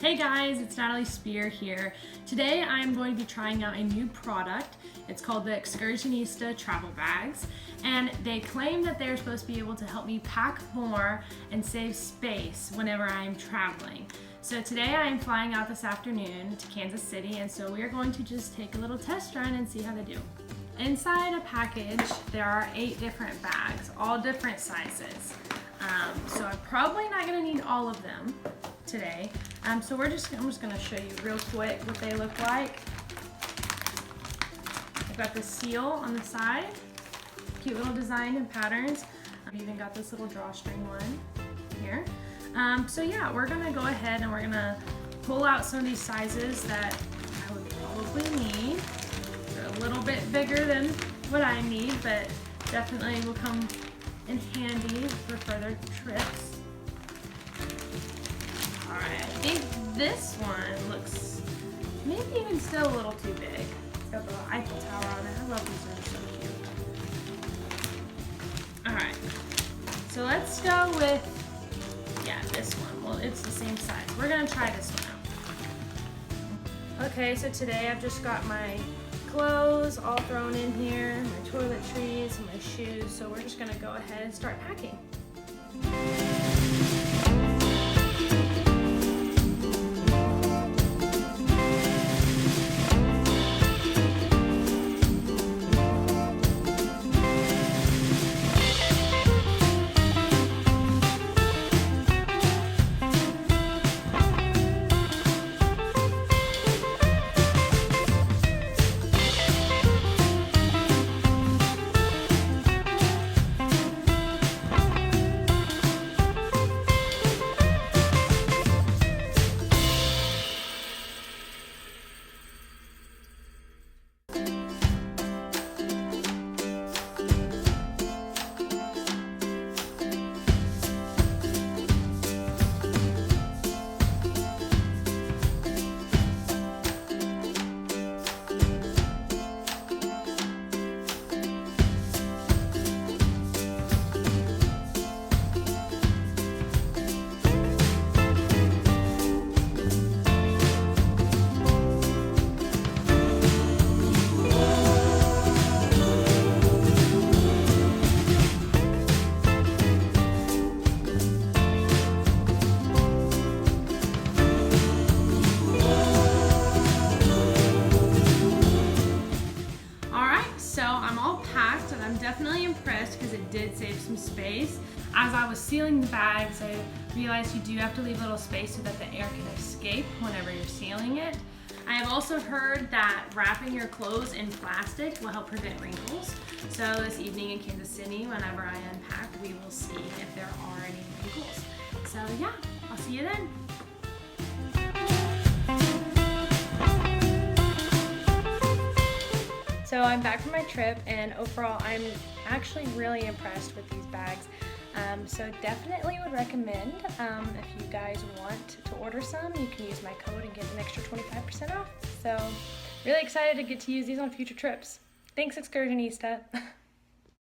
Hey guys, it's Natalie Spear here. Today I'm going to be trying out a new product. It's called the Excursionista Travel Bags, and they claim that they're supposed to be able to help me pack more and save space whenever I'm traveling. So today I am flying out this afternoon to Kansas City, and so we are going to just take a little test run and see how they do. Inside a package there are 8 different bags, all different sizes. So I'm probably not going to need all of them today. So I'm just going to show you real quick what they look like. I've got the seal on the side, cute little design and patterns. I've even got this little drawstring one here. So yeah, we're going to go ahead and we're going to pull out some of these sizes that I would probably need. They're a little bit bigger than what I need, but definitely will come in handy for further trips. Alright, I think this one looks maybe even still a little too big. It's got the little Eiffel Tower on it. I love these, they're so cute. Alright, so let's go with, this one. Well, it's the same size. We're going to try this one out. Okay, so today I've just got my clothes all thrown in here, my toiletries, and my shoes, so we're just going to go ahead and start packing. I'm definitely impressed because it did save some space. As I was sealing the bags, I realized you do have to leave a little space so that the air can escape whenever you're sealing it. I have also heard that wrapping your clothes in plastic will help prevent wrinkles. So this evening in Kansas City, whenever I unpack, we will see if there are any wrinkles. So yeah, I'll see you then. So I'm back from my trip, and overall I'm actually really impressed with these bags. So definitely would recommend, if you guys want to order some, you can use my code and get an extra 25% off. So really excited to get to use these on future trips. Thanks, Excursionista.